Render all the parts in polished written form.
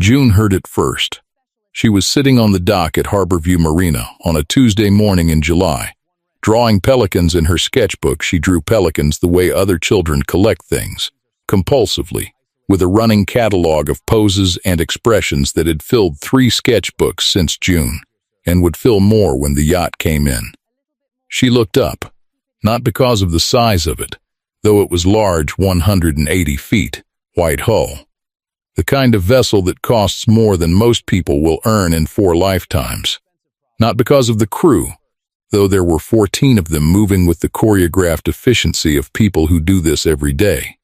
June heard it first. She was sitting on the dock at Harborview Marina on a Tuesday morning in July. Drawing pelicans in her sketchbook, she drew pelicans the way other children collect things, compulsively, with a running catalog of poses and expressions that had filled 3 sketchbooks since June, and would fill more when the yacht came in. She looked up, not because of the size of it, though it was large, 180 feet, white hull. The kind of vessel that costs more than most people will earn in 4 lifetimes. Not because of the crew, though there were 14 of them moving with the choreographed efficiency of people who do this every day.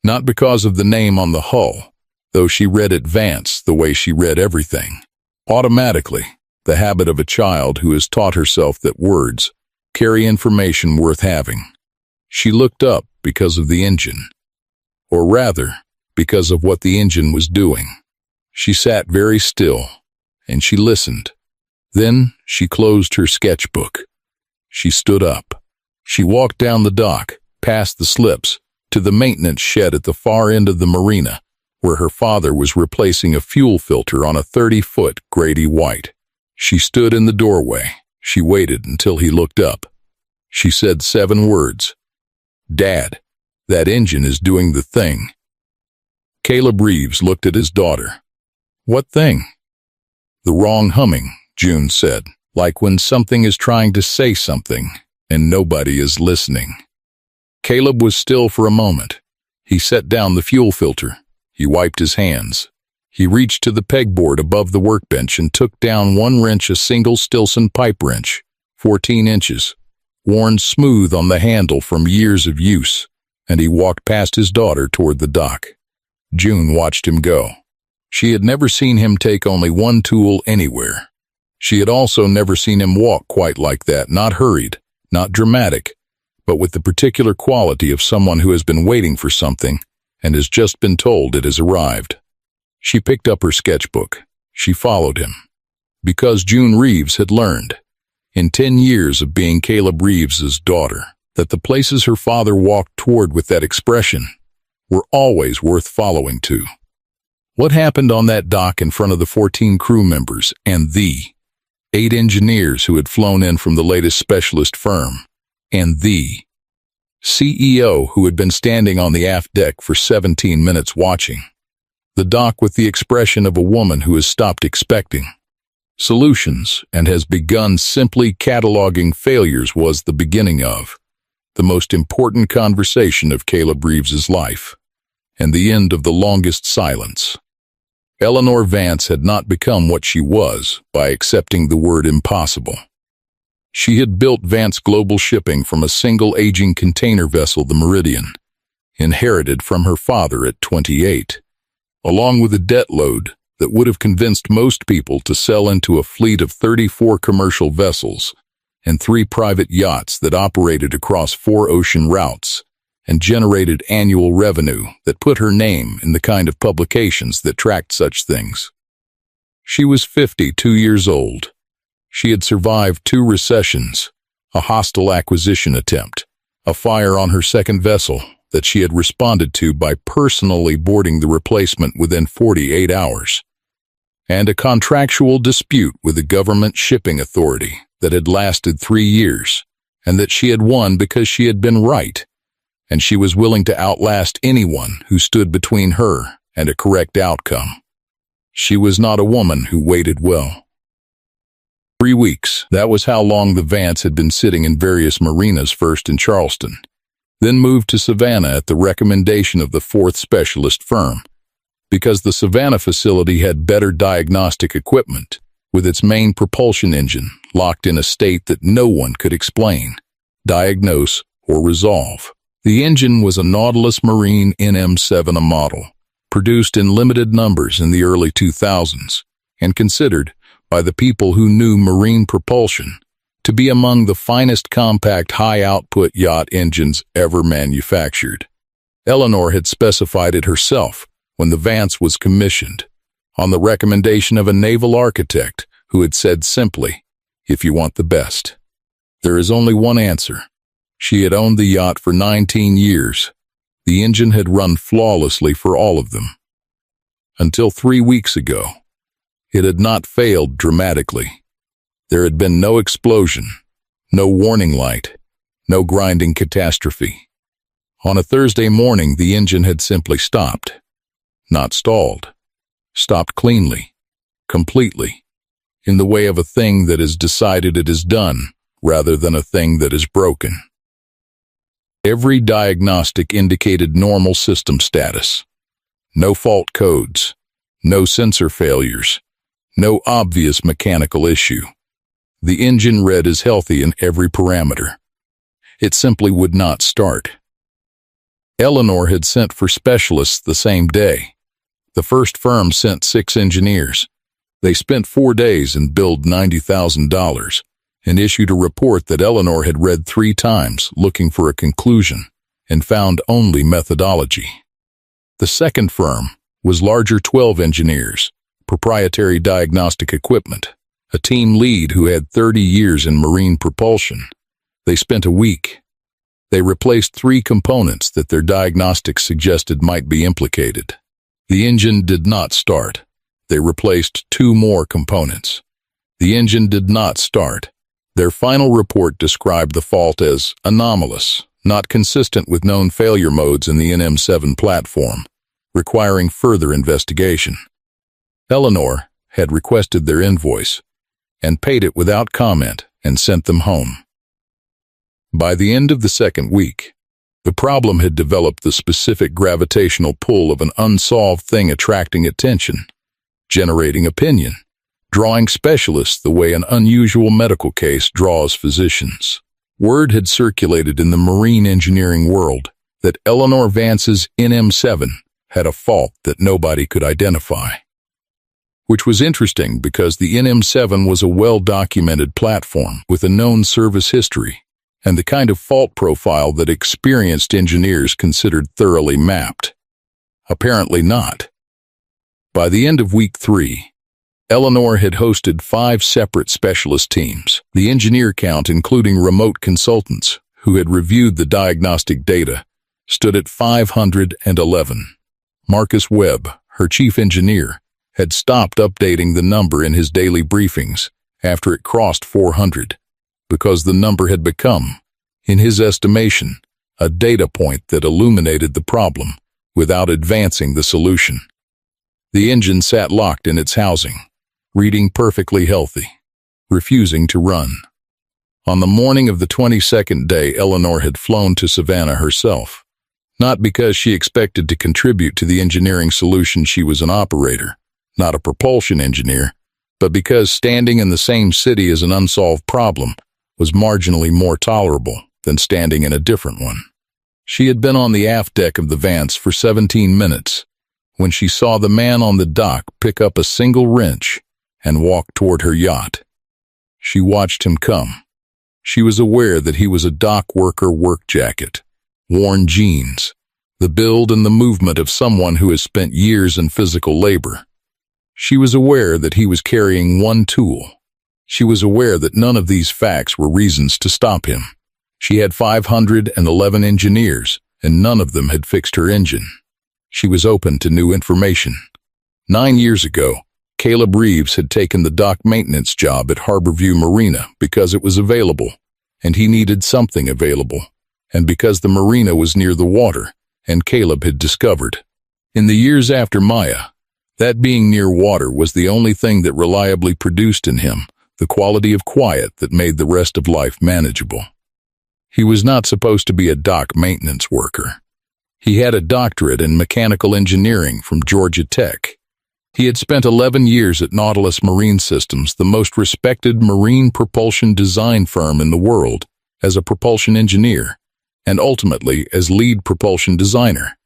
Not because of the name on the hull, though she read it Vance the way she read everything. Automatically, the habit of a child who has taught herself that words carry information worth having. She looked up because of the engine. Or rather, because of what the engine was doing. She sat very still, and she listened. Then she closed her sketchbook. She stood up. She walked down the dock, past the slips, to the maintenance shed at the far end of the marina, where her father was replacing a fuel filter on a 30-foot Grady White. She stood in the doorway. She waited until he looked up. She said 7 words. "Dad, that engine is doing the thing." Caleb Reeves looked at his daughter. "What thing?" "The wrong humming," June said, "like when something is trying to say something and nobody is listening." Caleb was still for a moment. He set down the fuel filter. He wiped his hands. He reached to the pegboard above the workbench and took down 1 wrench, a single Stilson pipe wrench, 14 inches, worn smooth on the handle from years of use, and he walked past his daughter toward the dock. June watched him go. She had never seen him take only 1 tool anywhere. She had also never seen him walk quite like that, not hurried, not dramatic, but with the particular quality of someone who has been waiting for something and has just been told it has arrived. She picked up her sketchbook. She followed him. Because June Reeves had learned, in 10 years of being Caleb Reeves's daughter, that the places her father walked toward with that expression were always worth following to. What happened on that dock in front of the 14 crew members and the 8 engineers who had flown in from the latest specialist firm, and the CEO who had been standing on the aft deck for 17 minutes watching? The dock with the expression of a woman who has stopped expecting solutions and has begun simply cataloging failures was the beginning of the most important conversation of Caleb Reeves's life, and the end of the longest silence. Eleanor Vance had not become what she was by accepting the word impossible. She had built Vance Global Shipping from a single aging container vessel, the Meridian, inherited from her father at 28, along with a debt load that would have convinced most people to sell into a fleet of 34 commercial vessels and 3 private yachts that operated across 4 ocean routes and generated annual revenue that put her name in the kind of publications that tracked such things. She was 52 years old. She had survived 2 recessions, a hostile acquisition attempt, a fire on her second vessel that she had responded to by personally boarding the replacement within 48 hours, and a contractual dispute with the government shipping authority that had lasted 3 years, and that she had won because she had been right, and she was willing to outlast anyone who stood between her and a correct outcome. She was not a woman who waited well. 3 weeks, that was how long the Vance had been sitting in various marinas, first in Charleston, then moved to Savannah at the recommendation of the 4th specialist firm, because the Savannah facility had better diagnostic equipment, with its main propulsion engine locked in a state that no one could explain, diagnose, or resolve. The engine was a Nautilus Marine NM7, a model, produced in limited numbers in the early 2000s, and considered, by the people who knew marine propulsion, to be among the finest compact high-output yacht engines ever manufactured. Eleanor had specified it herself when the Vance was commissioned, on the recommendation of a naval architect who had said simply, "If you want the best." There is only one answer. She had owned the yacht for 19 years. The engine had run flawlessly for all of them. Until 3 weeks ago, it had not failed dramatically. There had been no explosion, no warning light, no grinding catastrophe. On a Thursday morning, the engine had simply stopped. Not stalled. Stopped cleanly, completely, in the way of a thing that has decided it is done, rather than a thing that is broken. Every diagnostic indicated normal system status. No fault codes, no sensor failures, no obvious mechanical issue. The engine read as healthy in every parameter. It simply would not start. Eleanor had sent for specialists the same day. The first firm sent 6 engineers. They spent 4 days and billed $90,000 and issued a report that Eleanor had read 3 times looking for a conclusion and found only methodology. The second firm was larger 12 engineers, proprietary diagnostic equipment, a team lead who had 30 years in marine propulsion. They spent a week. They replaced 3 components that their diagnostics suggested might be implicated. The engine did not start. They replaced 2 more components. The engine did not start. Their final report described the fault as anomalous, not consistent with known failure modes in the NM7 platform, requiring further investigation. Eleanor had requested their invoice and paid it without comment and sent them home. By the end of the second week, the problem had developed the specific gravitational pull of an unsolved thing attracting attention, generating opinion, drawing specialists the way an unusual medical case draws physicians. Word had circulated in the marine engineering world that Eleanor Vance's NM7 had a fault that nobody could identify. Which was interesting because the NM7 was a well-documented platform with a known service history and the kind of fault profile that experienced engineers considered thoroughly mapped. Apparently not. By the end of week 3, Eleanor had hosted 5 separate specialist teams. The engineer count, including remote consultants who had reviewed the diagnostic data, stood at 511. Marcus Webb, her chief engineer, had stopped updating the number in his daily briefings after it crossed 400, because the number had become, in his estimation, a data point that illuminated the problem without advancing the solution. The engine sat locked in its housing, reading perfectly healthy, refusing to run. On the morning of the 22nd day, Eleanor had flown to Savannah herself, not because she expected to contribute to the engineering solution. She was an operator, not a propulsion engineer, but because standing in the same city as an unsolved problem was marginally more tolerable than standing in a different one. She had been on the aft deck of the Vance for 17 minutes when she saw the man on the dock pick up a single wrench and walk toward her yacht. She watched him come. She was aware that he was a dock worker work jacket, worn jeans, the build and the movement of someone who has spent years in physical labor. She was aware that he was carrying one tool. She was aware that none of these facts were reasons to stop him. She had 511 engineers, and none of them had fixed her engine. She was open to new information. 9 years ago, Caleb Reeves had taken the dock maintenance job at Harborview Marina because it was available, and he needed something available, and because the marina was near the water, and Caleb had discovered, in the years after Maya, that being near water was the only thing that reliably produced in him the quality of quiet that made the rest of life manageable. He was not supposed to be a dock maintenance worker. He had a doctorate in mechanical engineering from Georgia Tech. He had spent 11 years at Nautilus Marine Systems, the most respected marine propulsion design firm in the world, as a propulsion engineer, and ultimately as lead propulsion designer,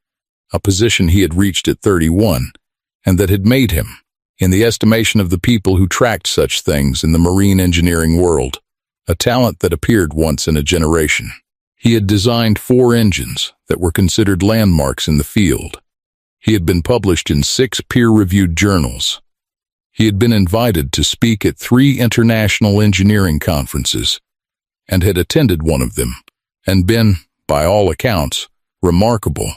a position he had reached at 31, and that had made him, in the estimation of the people who tracked such things in the marine engineering world, a talent that appeared once in a generation. He had designed 4 engines that were considered landmarks in the field. He had been published in 6 peer-reviewed journals. He had been invited to speak at 3 international engineering conferences, and had attended one of them, and been, by all accounts, remarkable.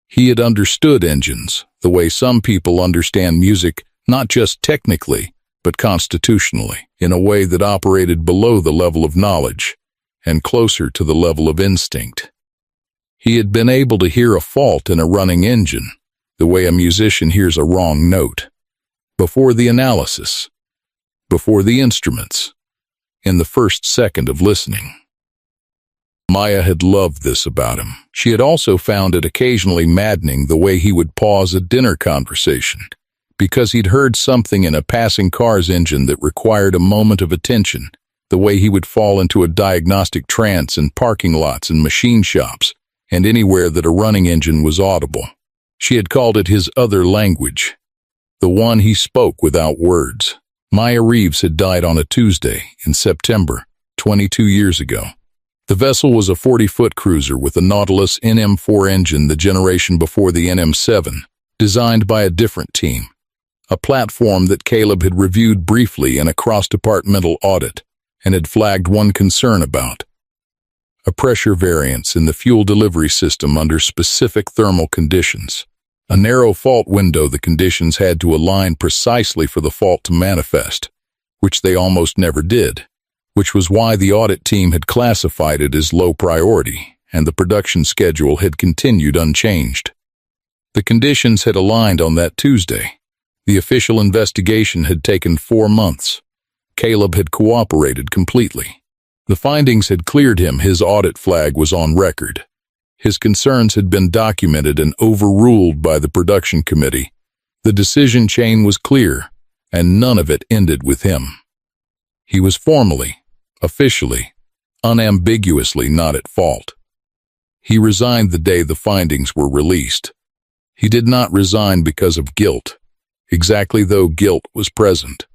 He had understood engines, the way some people understand music, not just technically, but constitutionally, in a way that operated below the level of knowledge and closer to the level of instinct. He had been able to hear a fault in a running engine, the way a musician hears a wrong note, before the analysis, before the instruments, in the first second of listening. Maya had loved this about him. She had also found it occasionally maddening the way he would pause a dinner conversation, because he'd heard something in a passing car's engine that required a moment of attention, the way he would fall into a diagnostic trance in parking lots and machine shops, and anywhere that a running engine was audible. She had called it his other language, the one he spoke without words. Maya Reeves had died on a Tuesday in September, 22 years ago. The vessel was a 40-foot cruiser with a Nautilus NM4 engine, the generation before the NM7, designed by a different team, a platform that Caleb had reviewed briefly in a cross-departmental audit and had flagged one concern about: a pressure variance in the fuel delivery system under specific thermal conditions. A narrow fault window, the conditions had to align precisely for the fault to manifest, which they almost never did, which was why the audit team had classified it as low priority, and the production schedule had continued unchanged. The conditions had aligned on that Tuesday. The official investigation had taken 4 months. Caleb had cooperated completely. The findings had cleared him. His audit flag was on record. His concerns had been documented and overruled by the production committee. The decision chain was clear, and none of it ended with him. He was formally, officially, unambiguously not at fault. He resigned the day the findings were released. He did not resign because of guilt, exactly though guilt was present.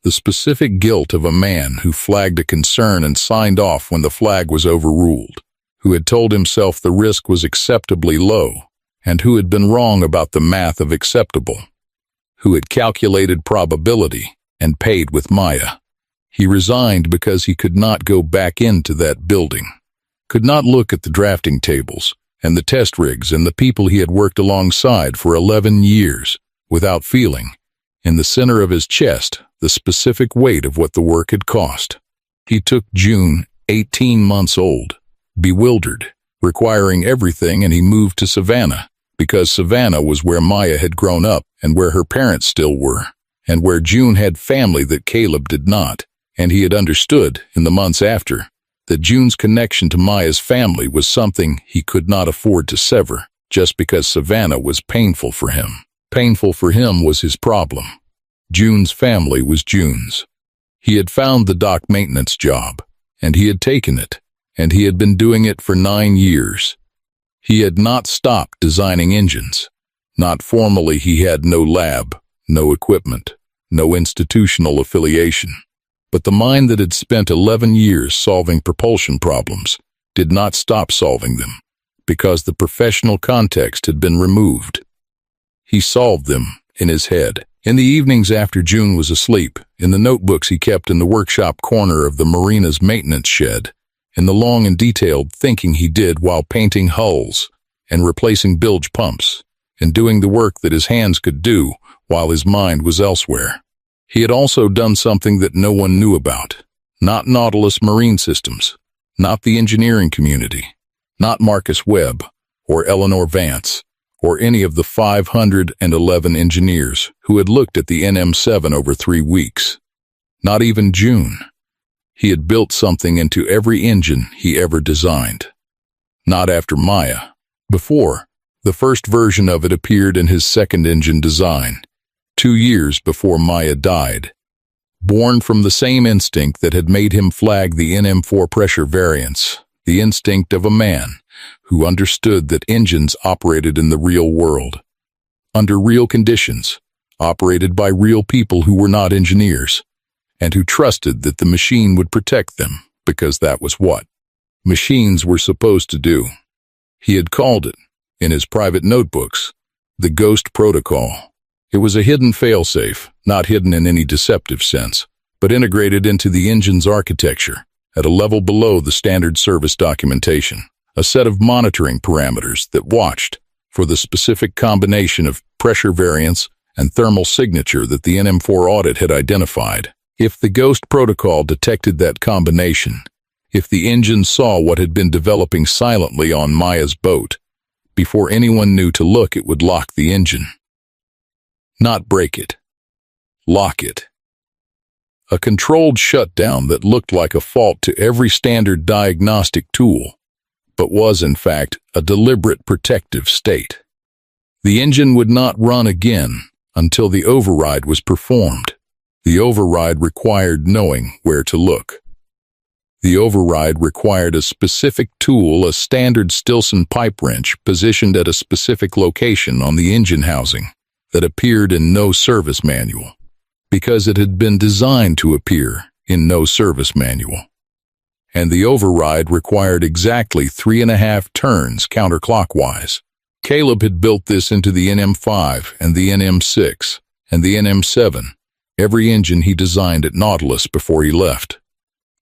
The specific guilt of a man who flagged a concern and signed off when the flag was overruled, who had told himself the risk was acceptably low, and who had been wrong about the math of acceptable, who had calculated probability and paid with Maya. He resigned because he could not go back into that building, could not look at the drafting tables and the test rigs and the people he had worked alongside for 11 years without feeling, in the center of his chest, the specific weight of what the work had cost. He took June, 18 months old, bewildered, requiring everything, and he moved to Savannah, because Savannah was where Maya had grown up and where her parents still were, and where June had family that Caleb did not, and he had understood, in the months after, that June's connection to Maya's family was something he could not afford to sever, just because Savannah was painful for him. Painful for him was his problem. June's family was June's. He had found the dock maintenance job, and he had taken it, and he had been doing it for 9 years. He had not stopped designing engines. Not formally. He had no lab, no equipment, no institutional affiliation. But the mind that had spent 11 years solving propulsion problems did not stop solving them, because the professional context had been removed. He solved them in his head. In the evenings after June was asleep, in the notebooks he kept in the workshop corner of the marina's maintenance shed, in the long and detailed thinking he did while painting hulls and replacing bilge pumps, and doing the work that his hands could do while his mind was elsewhere. He had also done something that no one knew about. Not Nautilus Marine Systems, not the engineering community, not Marcus Webb or Eleanor Vance, or any of the 511 engineers who had looked at the NM7 over 3 weeks. Not even June. He had built something into every engine he ever designed. Not after Maya. Before, the first version of it appeared in his second engine design, 2 years before Maya died. Born from the same instinct that had made him flag the NM4 pressure variance, the instinct of a man who understood that engines operated in the real world, under real conditions, operated by real people who were not engineers, and who trusted that the machine would protect them, because that was what machines were supposed to do. He had called it, in his private notebooks, the Ghost Protocol. It was a hidden failsafe, not hidden in any deceptive sense, but integrated into the engine's architecture, at a level below the standard service documentation, a set of monitoring parameters that watched for the specific combination of pressure variance, and thermal signature that the NM4 audit had identified. If the Ghost protocol detected that combination, if the engine saw what had been developing silently on Maya's boat, before anyone knew to look, it would lock the engine. Not break it. Lock it. A controlled shutdown that looked like a fault to every standard diagnostic tool, but was in fact a deliberate protective state. The engine would not run again until the override was performed. The override required knowing where to look. The override required a specific tool, a standard Stilson pipe wrench positioned at a specific location on the engine housing that appeared in no service manual, because it had been designed to appear in no service manual. And the override required exactly 3.5 turns counterclockwise. Caleb had built this into the NM5 and the NM6 and the NM7, every engine he designed at Nautilus before he left.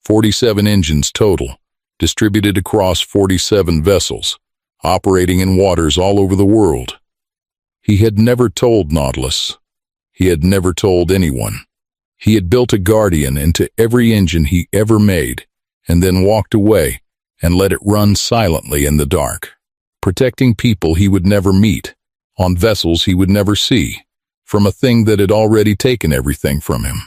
47 engines total, distributed across 47 vessels, operating in waters all over the world. He had never told Nautilus. He had never told anyone. He had built a guardian into every engine he ever made, and then walked away and let it run silently in the dark, protecting people he would never meet, on vessels he would never see, from a thing that had already taken everything from him.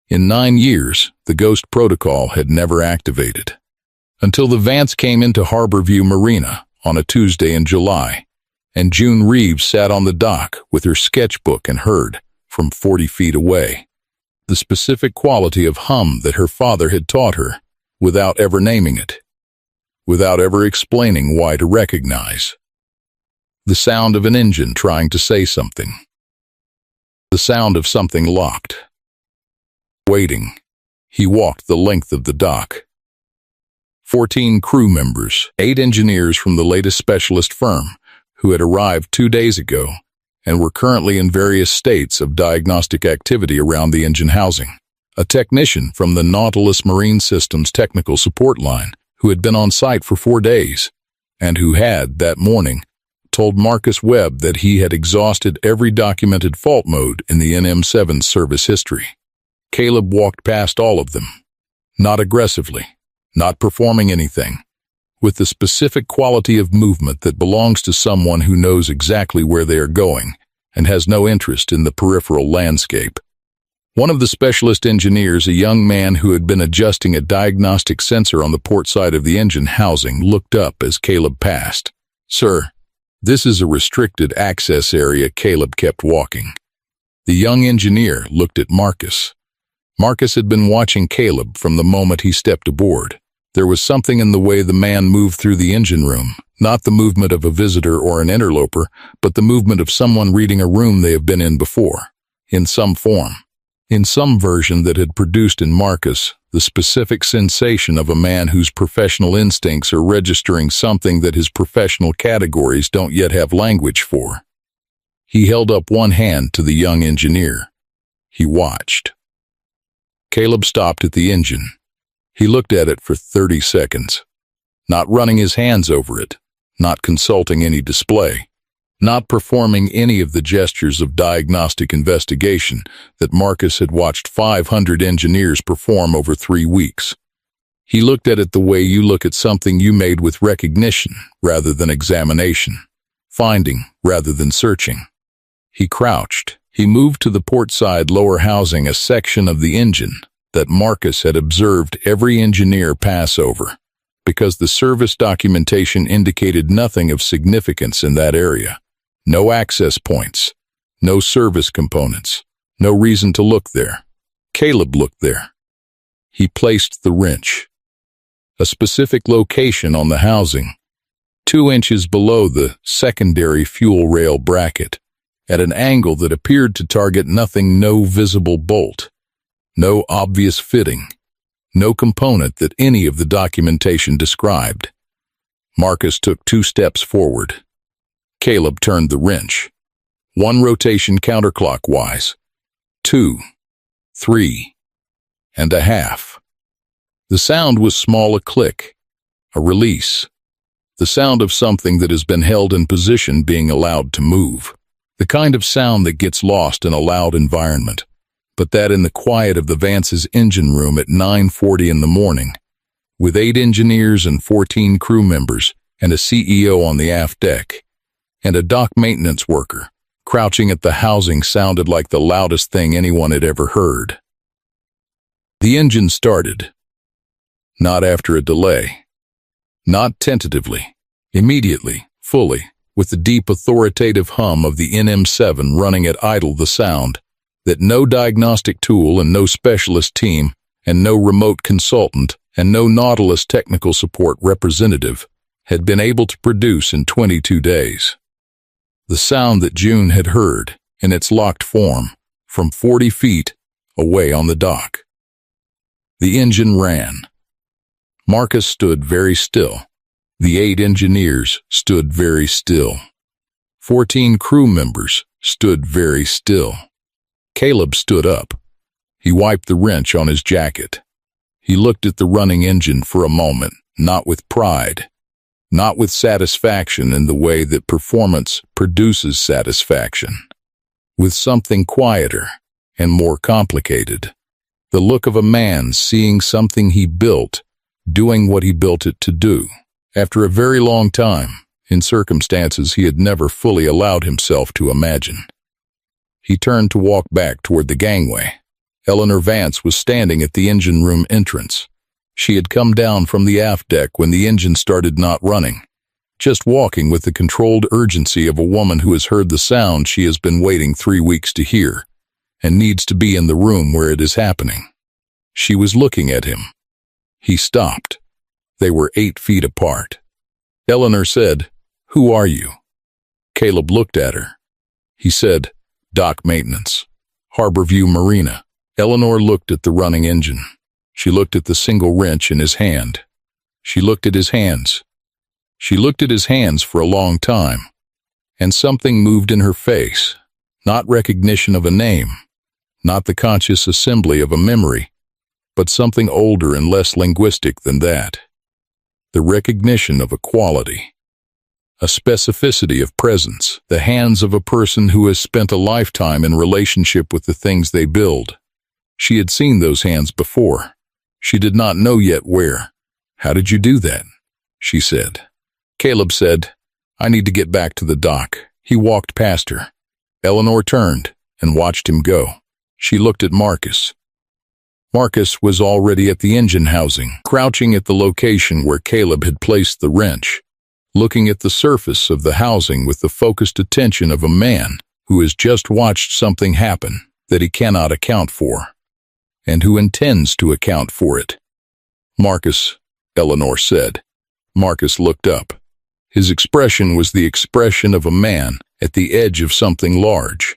In 9 years, the Ghost protocol had never activated. Until the Vance came into Harborview Marina on a Tuesday in July, and June Reeves sat on the dock with her sketchbook and heard, from 40 feet away, the specific quality of hum that her father had taught her, without ever naming it, without ever explaining why to recognize. The sound of an engine trying to say something. The sound of something locked. Waiting, he walked the length of the dock. 14 crew members, 8 engineers from the latest specialist firm, who had arrived 2 days ago and were currently in various states of diagnostic activity around the engine housing. A technician from the Nautilus Marine Systems technical support line, who had been on site for 4 days, and who had, that morning, told Marcus Webb that he had exhausted every documented fault mode in the NM7's service history. Caleb walked past all of them, not aggressively, not performing anything, with the specific quality of movement that belongs to someone who knows exactly where they are going and has no interest in the peripheral landscape. One of the specialist engineers, a young man who had been adjusting a diagnostic sensor on the port side of the engine housing, looked up as Caleb passed. "Sir, this is a restricted access area." Caleb kept walking. The young engineer looked at Marcus. Marcus had been watching Caleb from the moment he stepped aboard. There was something in the way the man moved through the engine room, not the movement of a visitor or an interloper, but the movement of someone reading a room they have been in before, in some form, in some version that had produced in Marcus the specific sensation of a man whose professional instincts are registering something that his professional categories don't yet have language for. He held up one hand to the young engineer. He watched. Caleb stopped at the engine. He looked at it for 30 seconds, not running his hands over it, not consulting any display, not performing any of the gestures of diagnostic investigation that Marcus had watched 500 engineers perform over 3 weeks. He looked at it the way you look at something you made with recognition rather than examination, finding rather than searching. He crouched. He moved to the port side lower housing, a section of the engine that Marcus had observed every engineer pass over, because the service documentation indicated nothing of significance in that area. No access points, no service components, no reason to look there. Caleb looked there. He placed the wrench, a specific location on the housing, 2 inches below the secondary fuel rail bracket, at an angle that appeared to target nothing, no visible bolt, no obvious fitting, no component that any of the documentation described. Marcus took 2 steps forward. Caleb turned the wrench. 1 rotation counterclockwise, 2, 3.5. The sound was small, a click, a release, the sound of something that has been held in position being allowed to move. The kind of sound that gets lost in a loud environment, but that in the quiet of the Vance's engine room at 9:40 in the morning, with 8 engineers and 14 crew members and a CEO on the aft deck, and a dock maintenance worker crouching at the housing, sounded like the loudest thing anyone had ever heard. The engine started. Not after a delay. Not tentatively. Immediately, fully, with the deep authoritative hum of the NM7 running at idle, the sound that no diagnostic tool and no specialist team and no remote consultant and no Nautilus technical support representative had been able to produce in 22 days. The sound that June had heard, in its locked form, from 40 feet away on the dock. The engine ran. Marcus stood very still. The 8 engineers stood very still. 14 crew members stood very still. Caleb stood up. He wiped the wrench on his jacket. He looked at the running engine for a moment, not with pride, not with satisfaction in the way that performance produces satisfaction, with something quieter and more complicated. The look of a man seeing something he built, doing what he built it to do, after a very long time, in circumstances he had never fully allowed himself to imagine. He turned to walk back toward the gangway. Eleanor Vance was standing at the engine room entrance. She had come down from the aft deck when the engine started not running, just walking with the controlled urgency of a woman who has heard the sound she has been waiting 3 weeks to hear, and needs to be in the room where it is happening. She was looking at him. He stopped. They were 8 feet apart. Eleanor said, "Who are you?" Caleb looked at her. He said, "Dock maintenance, Harborview Marina." Eleanor looked at the running engine. She looked at the single wrench in his hand. She looked at his hands. She looked at his hands for a long time, and something moved in her face, not recognition of a name, not the conscious assembly of a memory, but something older and less linguistic than that. The recognition of a quality, a specificity of presence, the hands of a person who has spent a lifetime in relationship with the things they build. She had seen those hands before. She did not know yet where. "How did you do that?" she said. Caleb said, "I need to get back to the dock." He walked past her. Eleanor turned and watched him go. She looked at Marcus. Marcus was already at the engine housing, crouching at the location where Caleb had placed the wrench, looking at the surface of the housing with the focused attention of a man who has just watched something happen that he cannot account for, and who intends to account for it. "Marcus," Eleanor said. Marcus looked up. His expression was the expression of a man at the edge of something large.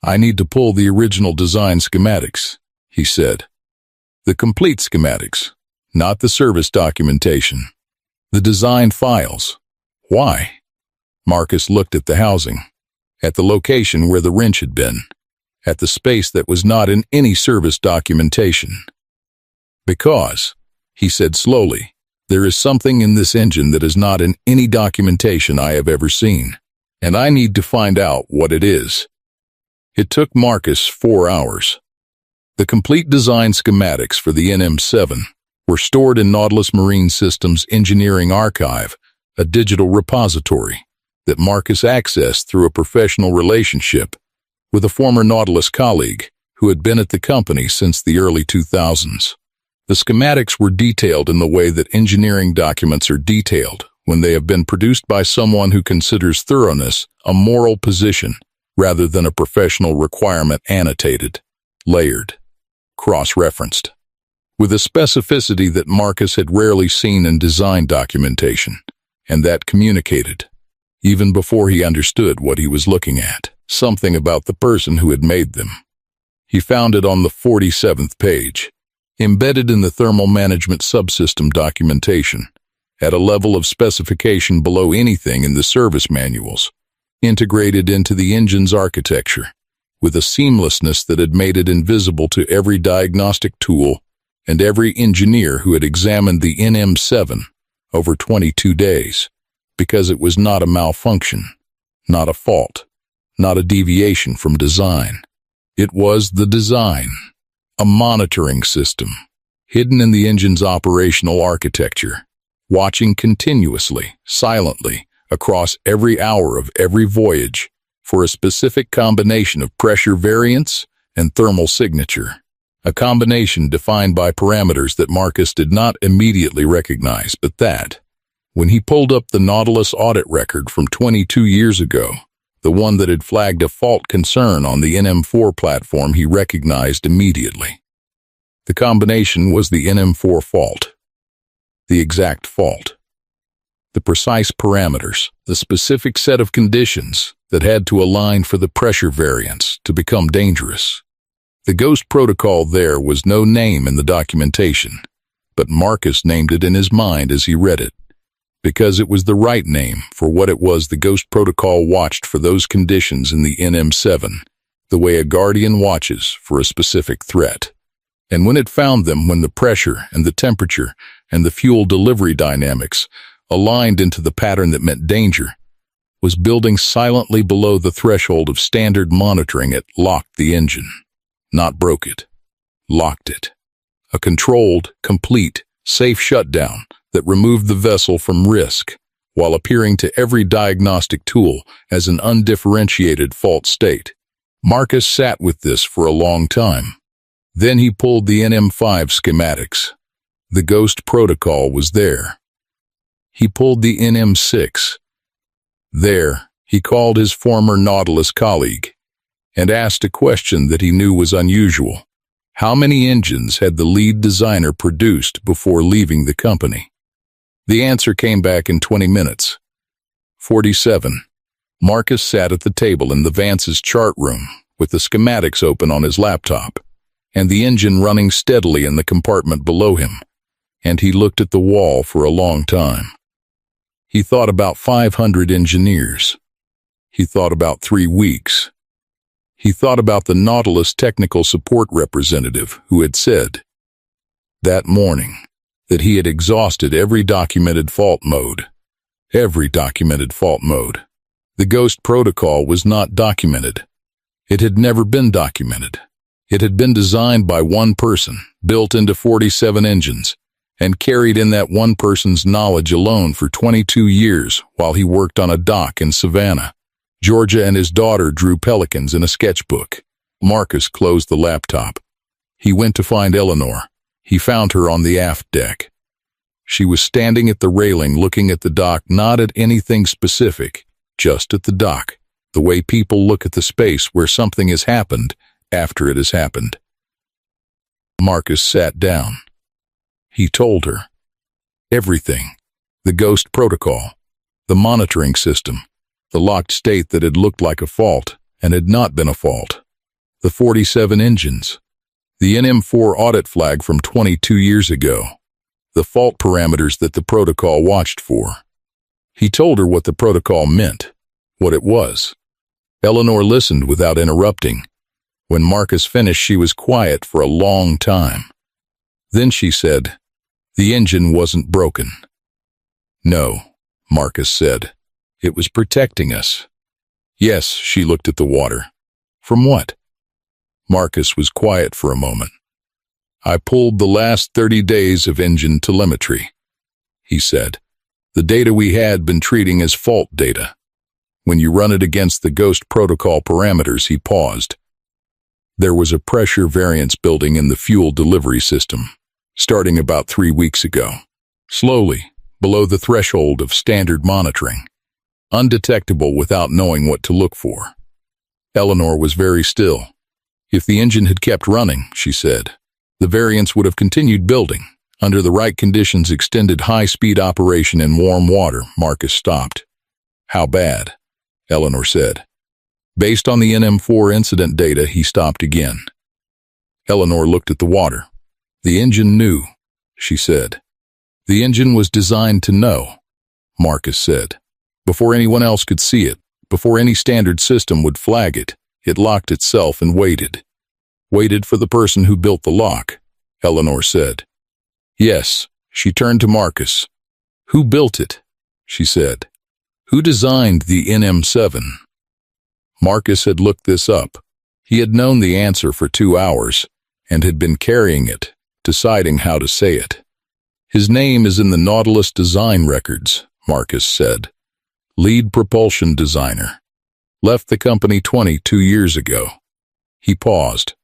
"I need to pull the original design schematics," he said. "The complete schematics, not the service documentation. The design files." "Why?" Marcus looked at the housing, at the location where the wrench had been, at the space that was not in any service documentation. "Because," he said slowly, "there is something in this engine that is not in any documentation I have ever seen, and I need to find out what it is." It took Marcus 4 hours. The complete design schematics for the NM7 were stored in Nautilus Marine Systems Engineering Archive, a digital repository that Marcus accessed through a professional relationship with a former Nautilus colleague who had been at the company since the early 2000s. The schematics were detailed in the way that engineering documents are detailed when they have been produced by someone who considers thoroughness a moral position rather than a professional requirement, annotated, layered, cross-referenced, with a specificity that Marcus had rarely seen in design documentation, and that communicated, even before he understood what he was looking at, something about the person who had made them. He found it on the 47th page, embedded in the thermal management subsystem documentation, at a level of specification below anything in the service manuals, integrated into the engine's architecture, with a seamlessness that had made it invisible to every diagnostic tool and every engineer who had examined the NM7 over 22 days, because it was not a malfunction, not a fault, not a deviation from design. It was the design, a monitoring system, hidden in the engine's operational architecture, watching continuously, silently, across every hour of every voyage for a specific combination of pressure variance and thermal signature, a combination defined by parameters that Marcus did not immediately recognize, but that, when he pulled up the Nautilus audit record from 22 years ago, the one that had flagged a fault concern on the NM4 platform, he recognized immediately. The combination was the NM4 fault, the exact fault. The precise parameters, the specific set of conditions that had to align for the pressure variance to become dangerous. The Ghost protocol there was no name in the documentation, but Marcus named it in his mind as he read it, because it was the right name for what it was. The Ghost protocol watched for those conditions in the NM7, the way a guardian watches for a specific threat. And when it found them, when the pressure and the temperature and the fuel delivery dynamics aligned into the pattern that meant danger, was building silently below the threshold of standard monitoring, it locked the engine. Not broke it. Locked it. A controlled, complete, safe shutdown that removed the vessel from risk, while appearing to every diagnostic tool as an undifferentiated fault state. Marcus sat with this for a long time. Then he pulled the NM5 schematics. The Ghost protocol was there. He pulled the NM6. There, he called his former Nautilus colleague and asked a question that he knew was unusual. How many engines had the lead designer produced before leaving the company? The answer came back in 20 minutes. 47. Marcus sat at the table in the Vance's chart room with the schematics open on his laptop and the engine running steadily in the compartment below him, and he looked at the wall for a long time. He thought about 500 engineers. He thought about 3 weeks. He thought about the Nautilus technical support representative who had said that morning that he had exhausted every documented fault mode. Every documented fault mode. The Ghost protocol was not documented. It had never been documented. It had been designed by one person, built into 47 engines, and carried in that one person's knowledge alone for 22 years while he worked on a dock in Savannah, Georgia, and his daughter drew pelicans in a sketchbook. Marcus closed the laptop. He went to find Eleanor. He found her on the aft deck. She was standing at the railing looking at the dock, not at anything specific, just at the dock, the way people look at the space where something has happened after it has happened. Marcus sat down. He told her everything, the Ghost protocol, the monitoring system, the locked state that had looked like a fault and had not been a fault, the 47 engines, the NM4 audit flag from 22 years ago, the fault parameters that the protocol watched for. He told her what the protocol meant, what it was. Eleanor listened without interrupting. When Marcus finished, she was quiet for a long time. Then she said, "The engine wasn't broken." "No," Marcus said. "It was protecting us." "Yes," she looked at the water. "From what?" Marcus was quiet for a moment. "I pulled the last 30 days of engine telemetry," he said. "The data we had been treating as fault data. When you run it against the Ghost protocol parameters," he paused. "There was a pressure variance building in the fuel delivery system, starting about 3 weeks ago. Slowly, below the threshold of standard monitoring. Undetectable without knowing what to look for." Eleanor was very still. "If the engine had kept running," she said, "the variance would have continued building. Under the right conditions, extended high-speed operation in warm water." Marcus stopped. "How bad?" Eleanor said. "Based on the NM4 incident data," he stopped again. Eleanor looked at the water. "The engine knew," she said. "The engine was designed to know," Marcus said. "Before anyone else could see it, before any standard system would flag it, it locked itself and waited. Waited for the person who built the lock," Eleanor said. "Yes," she turned to Marcus. "Who built it?" she said. "Who designed the NM7?" Marcus had looked this up. He had known the answer for 2 hours and had been carrying it, deciding how to say it. His name is in the Nautilus design records, Marcus said. Lead propulsion designer. Left the company 22 years ago. He paused.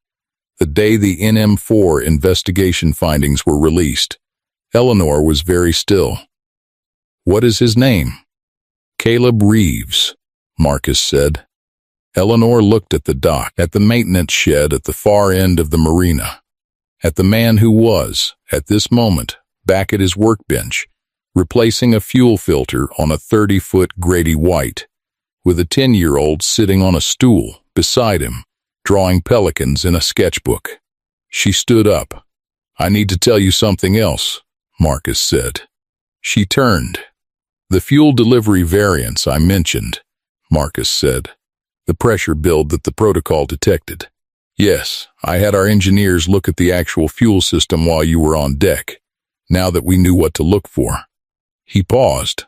The day the NM4 investigation findings were released, Eleanor was very still. What is his name? Caleb Reeves, Marcus said. Eleanor looked at the dock, at the maintenance shed at the far end of the marina, at the man who was, at this moment, back at his workbench, replacing a fuel filter on a 30-foot Grady White, with a 10-year-old sitting on a stool beside him, drawing pelicans in a sketchbook. She stood up. I need to tell you something else, Marcus said. She turned. The fuel delivery variance I mentioned, Marcus said. The pressure build that the protocol detected. Yes, I had our engineers look at the actual fuel system while you were on deck, now that we knew what to look for. He paused.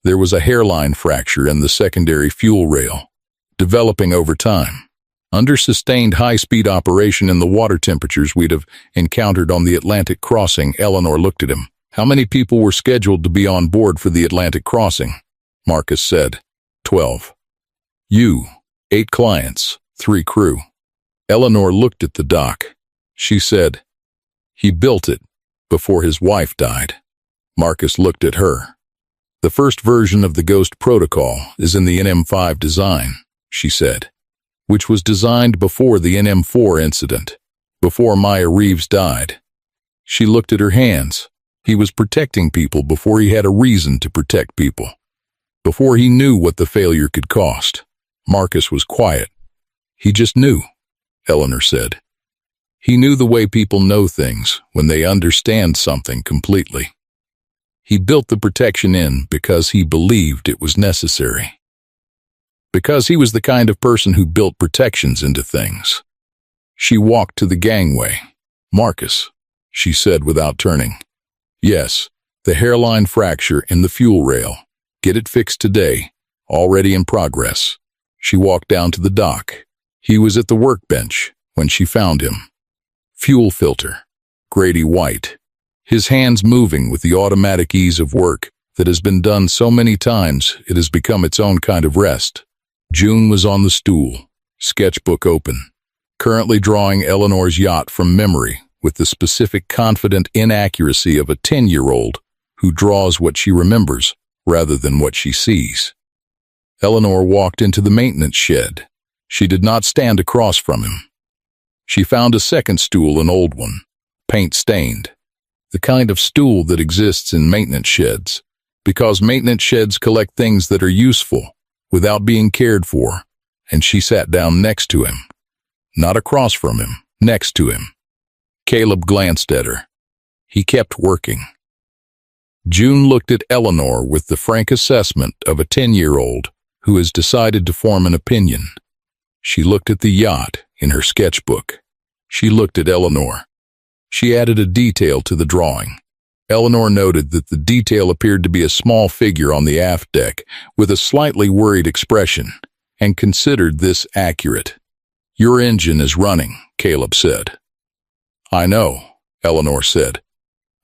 There was a hairline fracture in the secondary fuel rail, developing over time. Under sustained high-speed operation in the water temperatures we'd have encountered on the Atlantic crossing, Eleanor looked at him. How many people were scheduled to be on board for the Atlantic crossing? Marcus said. 12. You, 8 clients, 3 crew. Eleanor looked at the dock. She said, he built it before his wife died. Marcus looked at her. The first version of the Ghost protocol is in the NM5 design, she said, which was designed before the NM4 incident, before Maya Reeves died. She looked at her hands. He was protecting people before he had a reason to protect people, before he knew what the failure could cost. Marcus was quiet. He just knew, Eleanor said. He knew the way people know things when they understand something completely. He built the protection in because he believed it was necessary. Because he was the kind of person who built protections into things. She walked to the gangway. Marcus, she said without turning. Yes, the hairline fracture in the fuel rail. Get it fixed today. Already in progress. She walked down to the dock. He was at the workbench when she found him. Fuel filter. Grady White. His hands moving with the automatic ease of work that has been done so many times it has become its own kind of rest. June was on the stool, sketchbook open, currently drawing Eleanor's yacht from memory with the specific confident inaccuracy of a 10-year-old who draws what she remembers rather than what she sees. Eleanor walked into the maintenance shed. She did not stand across from him. She found a second stool, an old one, paint-stained, the kind of stool that exists in maintenance sheds, because maintenance sheds collect things that are useful without being cared for, and she sat down next to him. Not across from him, next to him. Caleb glanced at her. He kept working. June looked at Eleanor with the frank assessment of a 10-year-old who has decided to form an opinion. She looked at the yacht in her sketchbook. She looked at Eleanor. She added a detail to the drawing. Eleanor noted that the detail appeared to be a small figure on the aft deck with a slightly worried expression, and considered this accurate. Your engine is running, Caleb said. I know, Eleanor said.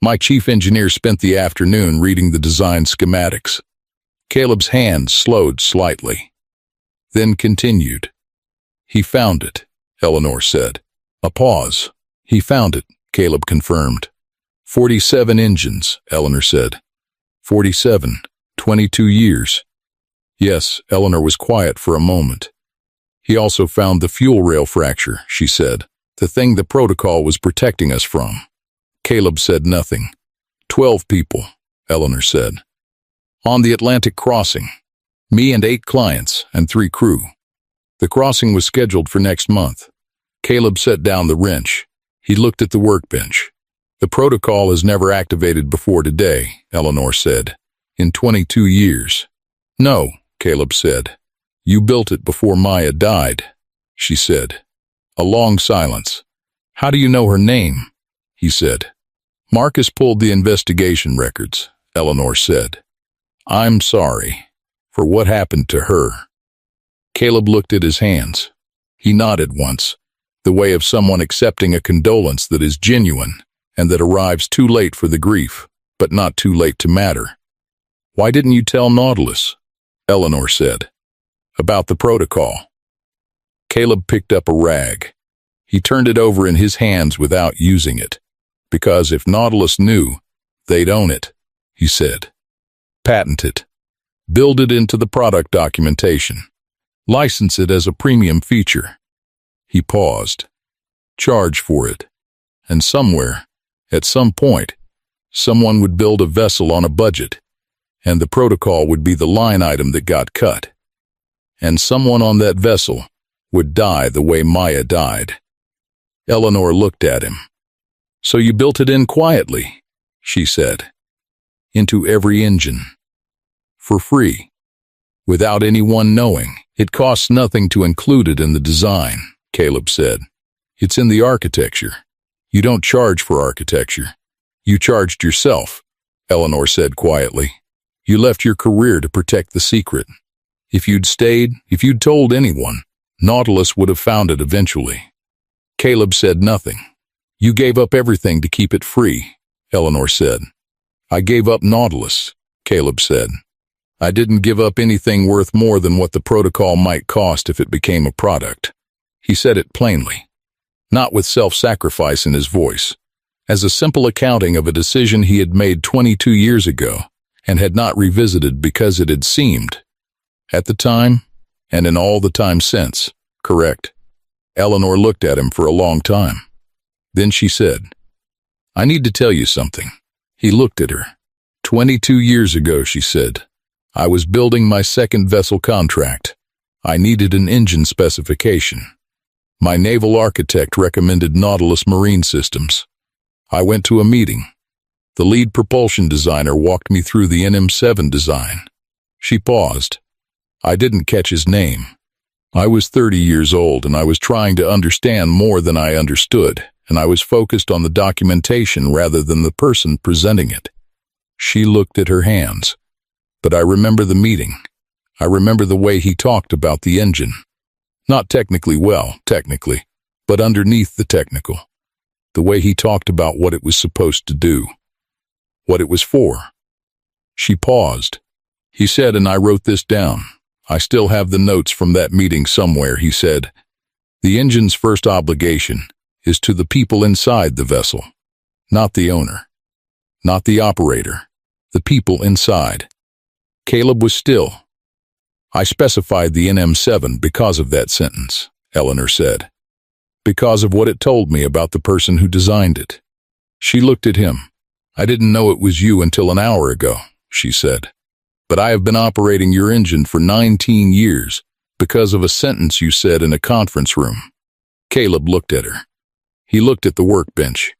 My chief engineer spent the afternoon reading the design schematics. Caleb's hand slowed slightly, then continued. He found it, Eleanor said. A pause. He found it, Caleb confirmed. 47 engines, Eleanor said. 47, 22 years. Yes, Eleanor was quiet for a moment. He also found the fuel rail fracture, she said, the thing the protocol was protecting us from. Caleb said nothing. 12 people, Eleanor said. On the Atlantic crossing. Me and 8 clients and 3 crew. The crossing was scheduled for next month. Caleb set down the wrench. He looked at the workbench. The protocol is never activated before today, Eleanor said. In 22 years. No, Caleb said. You built it before Maya died, she said. A long silence. How do you know her name? He said. Marcus pulled the investigation records, Eleanor said. I'm sorry for what happened to her. Caleb looked at his hands. He nodded once, the way of someone accepting a condolence that is genuine and that arrives too late for the grief, but not too late to matter. "Why didn't you tell Nautilus?" Eleanor said. "About the protocol." Caleb picked up a rag. He turned it over in his hands without using it. "Because if Nautilus knew, they'd own it," he said. "Patent it. Build it into the product documentation. License it as a premium feature." He paused. "Charge for it. And somewhere, at some point, someone would build a vessel on a budget, and the protocol would be the line item that got cut. And someone on that vessel would die the way Maya died." Eleanor looked at him. "So you built it in quietly," she said. "Into every engine. For free. Without anyone knowing. It costs nothing to include it in the design," Caleb said. "It's in the architecture. You don't charge for architecture. You charged yourself," Eleanor said quietly. "You left your career to protect the secret. If you'd stayed, if you'd told anyone, Nautilus would have found it eventually." Caleb said nothing. "You gave up everything to keep it free," Eleanor said. "I gave up Nautilus," Caleb said. "I didn't give up anything worth more than what the protocol might cost if it became a product." He said it plainly, not with self-sacrifice in his voice, as a simple accounting of a decision he had made 22 years ago and had not revisited because it had seemed, at the time, and in all the time since, correct. Eleanor looked at him for a long time. Then she said, "I need to tell you something." He looked at her. 22 years ago, she said, "I was building my second vessel contract. I needed an engine specification. My naval architect recommended Nautilus Marine Systems. I went to a meeting. The lead propulsion designer walked me through the NM7 design." She paused. "I didn't catch his name. I was 30 years old and I was trying to understand more than I understood, and I was focused on the documentation rather than the person presenting it." She looked at her hands. "But I remember the meeting. I remember the way he talked about the engine. Not technically, but underneath the technical. The way he talked about what it was supposed to do. What it was for." She paused. "He said, and I wrote this down. I still have the notes from that meeting somewhere," he said. "The engine's first obligation is to the people inside the vessel. Not the owner. Not the operator. The people inside." Caleb was still. "I specified the NM7 because of that sentence," Eleanor said. "Because of what it told me about the person who designed it." She looked at him. "I didn't know it was you until an hour ago," she said. "But I have been operating your engine for 19 years because of a sentence you said in a conference room." Caleb looked at her. He looked at the workbench.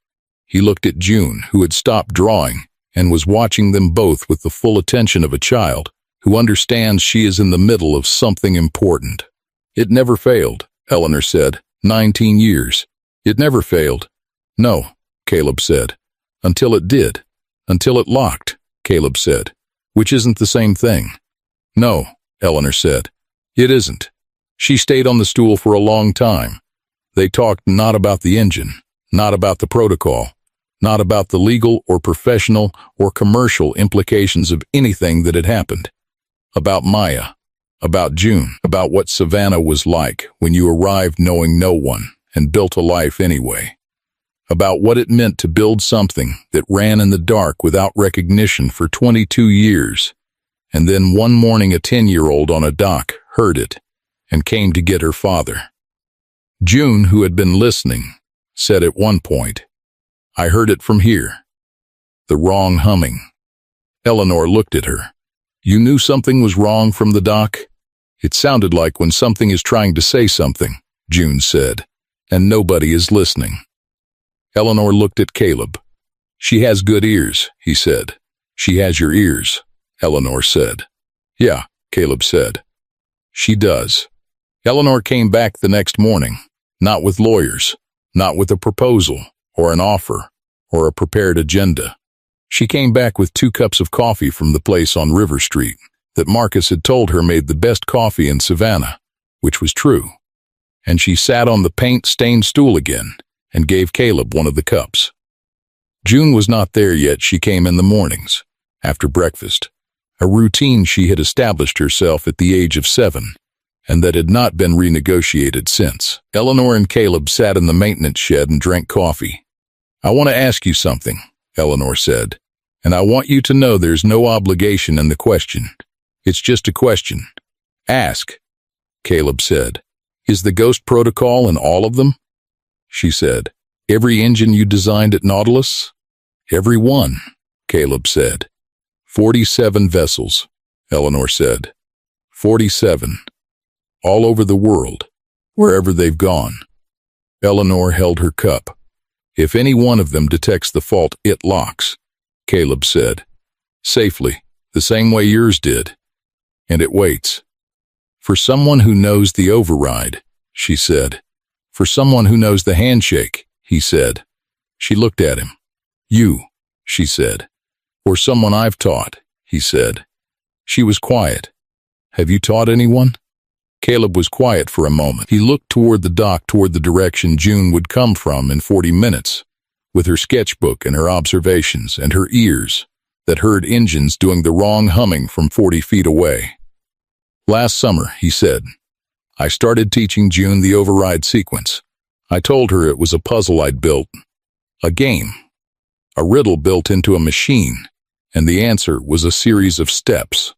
He looked at June, who had stopped drawing and was watching them both with the full attention of a child who understands she is in the middle of something important. "It never failed," Eleanor said. 19 years. It never failed." "No," Caleb said. "Until it did. Until it locked," Caleb said. "Which isn't the same thing." "No," Eleanor said. "It isn't." She stayed on the stool for a long time. They talked not about the engine, not about the protocol, not about the legal or professional or commercial implications of anything that had happened. About Maya, about June, about what Savannah was like when you arrived knowing no one and built a life anyway. About what it meant to build something that ran in the dark without recognition for 22 years, and then one morning a 10-year-old on a dock heard it and came to get her father. June, who had been listening, said at one point, "I heard it from here." The wrong humming. Eleanor looked at her. "You knew something was wrong from the dock?" "It sounded like when something is trying to say something," June said, "and nobody is listening." Eleanor looked at Caleb. "She has good ears," he said. "She has your ears," Eleanor said. "Yeah," Caleb said. "She does." Eleanor came back the next morning, not with lawyers, not with a proposal, or an offer, or a prepared agenda. She came back with 2 cups of coffee from the place on River Street that Marcus had told her made the best coffee in Savannah, which was true. And she sat on the paint-stained stool again and gave Caleb one of the cups. June was not there yet. She came in the mornings, after breakfast, a routine she had established herself at the age of 7, and that had not been renegotiated since. Eleanor and Caleb sat in the maintenance shed and drank coffee. "I want to ask you something," Eleanor said, "and I want you to know there's no obligation in the question. It's just a question." "Ask," Caleb said. "Is the ghost protocol in all of them?" She said. "Every engine you designed at Nautilus?" "Every one," Caleb said. 47 vessels, Eleanor said. 47. All over the world, wherever they've gone. Eleanor held her cup. "If any one of them detects the fault, it locks," Caleb said. "Safely, the same way yours did. And it waits. For someone who knows the override," she said. "For someone who knows the handshake," he said. She looked at him. "You," she said. "Or someone I've taught," he said. She was quiet. "Have you taught anyone?" Caleb was quiet for a moment. He looked toward the dock, toward the direction June would come from in 40 minutes, with her sketchbook and her observations and her ears that heard engines doing the wrong humming from 40 feet away. "Last summer," he said, "I started teaching June the override sequence. I told her it was a puzzle I'd built, a game, a riddle built into a machine, and the answer was a series of steps.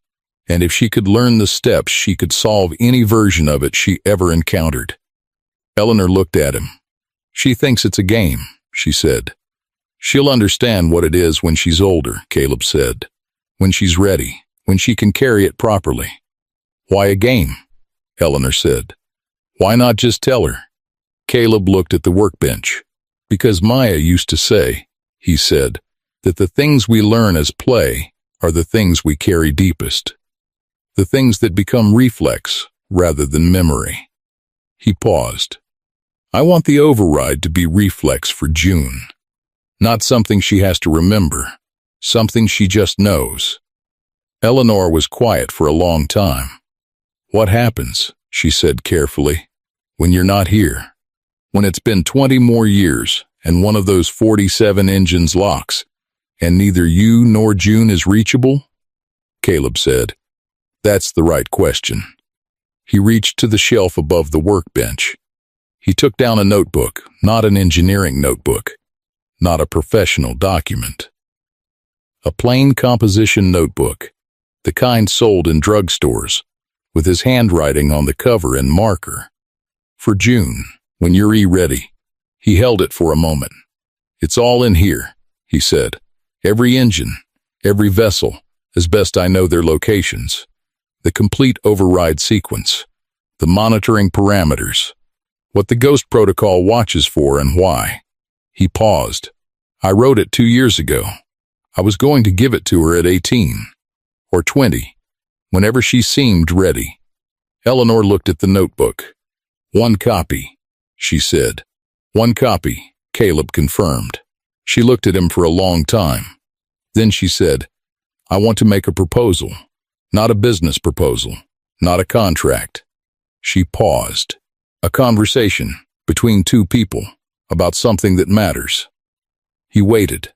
And if she could learn the steps, she could solve any version of it she ever encountered." Eleanor looked at him. "She thinks it's a game," she said. "She'll understand what it is when she's older," Caleb said. "When she's ready, when she can carry it properly." "Why a game?" Eleanor said. "Why not just tell her?" Caleb looked at the workbench. "Because Maya used to say," he said, "that the things we learn as play are the things we carry deepest. The things that become reflex rather than memory." He paused. "I want the override to be reflex for June. Not something she has to remember, something she just knows." Eleanor was quiet for a long time. "What happens," she said carefully, "when you're not here? When it's been 20 more years and one of those 47 engines locks, and neither you nor June is reachable?" Caleb said. "That's the right question." He reached to the shelf above the workbench. He took down a notebook, not an engineering notebook, not a professional document. A plain composition notebook, the kind sold in drugstores, with his handwriting on the cover in marker. "For June, when you're ready." He held it for a moment. "It's all in here," he said. "Every engine, every vessel, as best I know their locations. The complete override sequence, the monitoring parameters, what the ghost protocol watches for and why." He paused. "I wrote it 2 years ago. I was going to give it to her at 18, or 20, whenever she seemed ready." Eleanor looked at the notebook. "One copy," she said. "One copy," Caleb confirmed. She looked at him for a long time. Then she said, "I want to make a proposal. Not a business proposal, not a contract." She paused. "A conversation between two people about something that matters." He waited.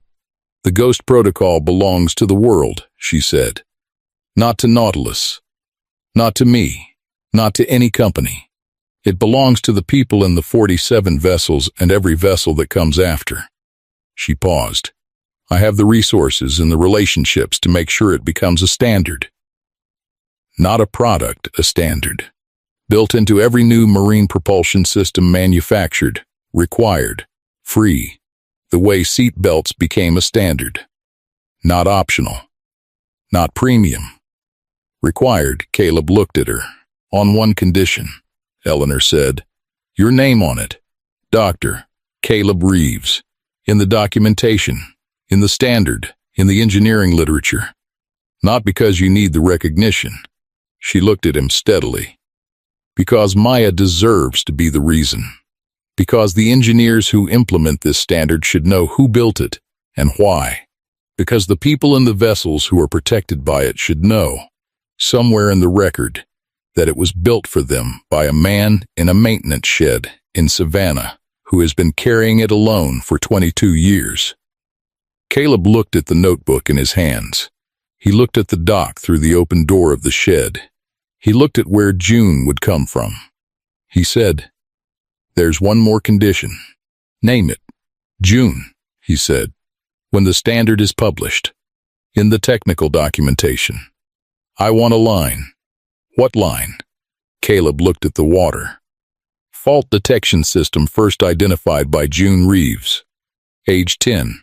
"The ghost protocol belongs to the world," she said. "Not to Nautilus. Not to me. Not to any company. It belongs to the people in the 47 vessels and every vessel that comes after." She paused. "I have the resources and the relationships to make sure it becomes a standard. Not a product, a standard. Built into every new marine propulsion system manufactured, required, free, the way seat belts became a standard. Not optional. Not premium. Required." Caleb looked at her. "On one condition," Eleanor said. "Your name on it. Dr. Caleb Reeves. In the documentation, in the standard, in the engineering literature. Not because you need the recognition." She looked at him steadily. "Because Maya deserves to be the reason. Because the engineers who implement this standard should know who built it and why. Because the people in the vessels who are protected by it should know, somewhere in the record, that it was built for them by a man in a maintenance shed in Savannah who has been carrying it alone for 22 years. Caleb looked at the notebook in his hands. He looked at the dock through the open door of the shed. He looked at where June would come from. He said, "There's one more condition. Name it." "June," he said, "when the standard is published. In the technical documentation. I want a line." "What line?" Caleb looked at the water. "Fault detection system first identified by June Reeves. Age 10,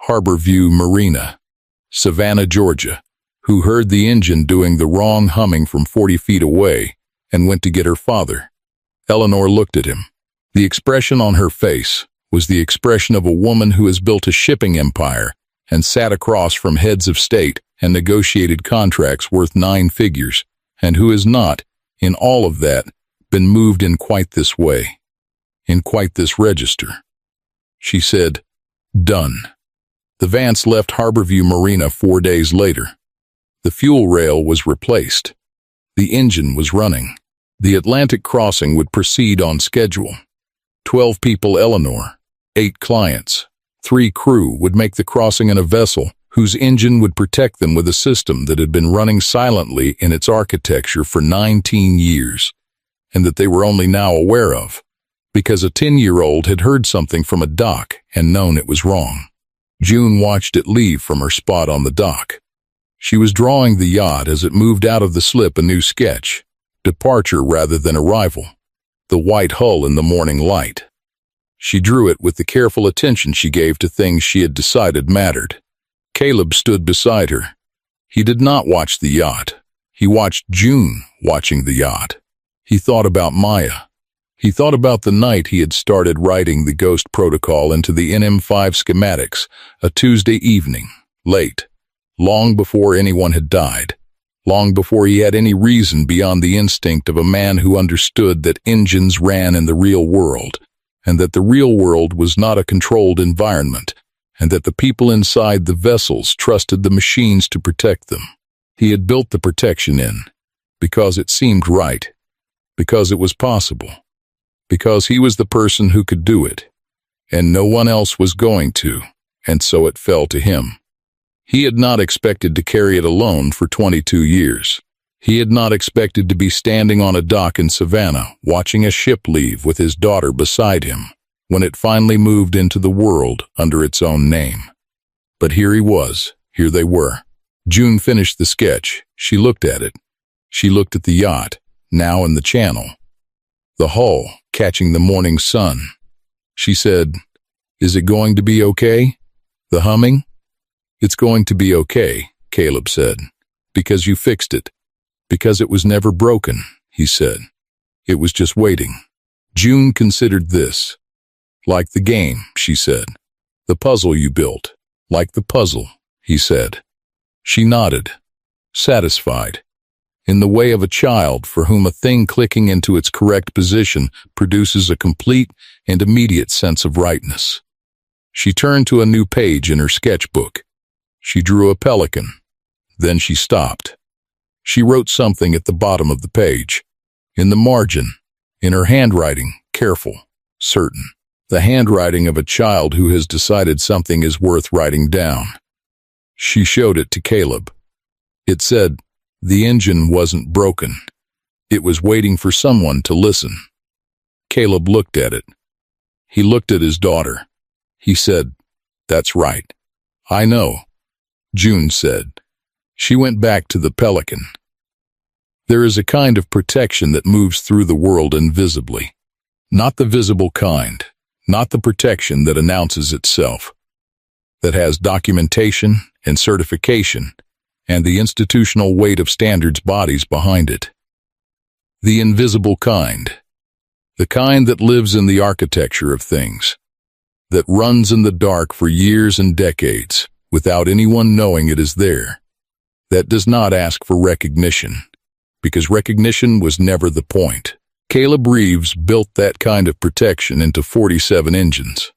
Harbor View Marina, Savannah, Georgia, who heard the engine doing the wrong humming from 40 feet away and went to get her father." Eleanor looked at him. The expression on her face was the expression of a woman who has built a shipping empire and sat across from heads of state and negotiated contracts worth 9 figures, and who has not, in all of that, been moved in quite this way, in quite this register. She said, "Done." The Vance left Harborview Marina 4 days later. The fuel rail was replaced. The engine was running. The Atlantic crossing would proceed on schedule. 12 people Eleanor, 8 clients, 3 crew would make the crossing in a vessel whose engine would protect them with a system that had been running silently in its architecture for 19 years, and that they were only now aware of, because a 10-year-old had heard something from a dock and known it was wrong. June watched it leave from her spot on the dock. She was drawing the yacht as it moved out of the slip, a new sketch, departure rather than arrival, the white hull in the morning light. She drew it with the careful attention she gave to things she had decided mattered. Caleb stood beside her. He did not watch the yacht. He watched June watching the yacht. He thought about Maya. He thought about the night he had started writing the Ghost Protocol into the NM5 schematics, a Tuesday evening, late, long before anyone had died, long before he had any reason beyond the instinct of a man who understood that engines ran in the real world, and that the real world was not a controlled environment, and that the people inside the vessels trusted the machines to protect them. He had built the protection in, because it seemed right, because it was possible, because he was the person who could do it, and no one else was going to, and so it fell to him. He had not expected to carry it alone for 22 years. He had not expected to be standing on a dock in Savannah, watching a ship leave with his daughter beside him, when it finally moved into the world under its own name. But here he was, here they were. June finished the sketch. She looked at it. She looked at the yacht, now in the channel, the hull catching the morning sun. She said, "Is it going to be okay? The humming?" "It's going to be okay," Caleb said, "because you fixed it. Because it was never broken," he said. "It was just waiting." June considered this. "Like the game," she said. "The puzzle you built. Like the puzzle," he said. She nodded, satisfied, in the way of a child for whom a thing clicking into its correct position produces a complete and immediate sense of rightness. She turned to a new page in her sketchbook. She drew a pelican. Then she stopped. She wrote something at the bottom of the page, in the margin, in her handwriting, careful, certain, the handwriting of a child who has decided something is worth writing down. She showed it to Caleb. It said, "The engine wasn't broken. It was waiting for someone to listen." Caleb looked at it. He looked at his daughter. He said, "That's right. I know," June said. She went back to the pelican. There is a kind of protection that moves through the world invisibly. Not the visible kind, not the protection that announces itself, that has documentation and certification and the institutional weight of standards bodies behind it. The invisible kind, the kind that lives in the architecture of things, that runs in the dark for years and decades without anyone knowing it is there, that does not ask for recognition, because recognition was never the point. Caleb Reeves built that kind of protection into 47 engines.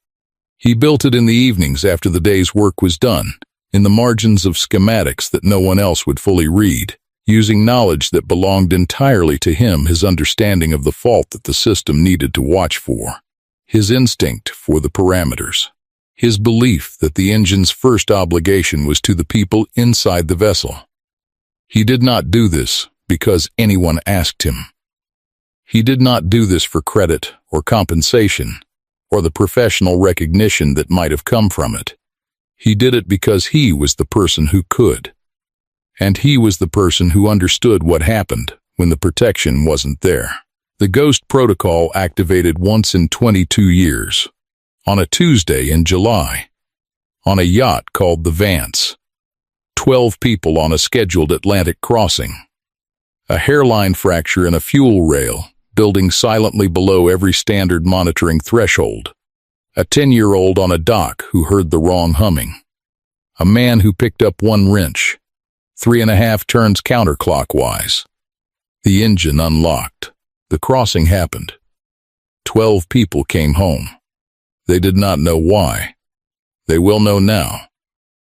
He built it in the evenings after the day's work was done, in the margins of schematics that no one else would fully read, using knowledge that belonged entirely to him, his understanding of the fault that the system needed to watch for, his instinct for the parameters, his belief that the engine's first obligation was to the people inside the vessel. He did not do this because anyone asked him. He did not do this for credit or compensation or the professional recognition that might have come from it. He did it because he was the person who could. And he was the person who understood what happened when the protection wasn't there. The Ghost Protocol activated once in 22 years, on a Tuesday in July, on a yacht called the Vance. 12 people on a scheduled Atlantic crossing. A hairline fracture in a fuel rail, building silently below every standard monitoring threshold. A 10-year-old on a dock who heard the wrong humming. A man who picked up one wrench, 3.5 turns counterclockwise. The engine unlocked. The crossing happened. 12 people came home. They did not know why. They will know now.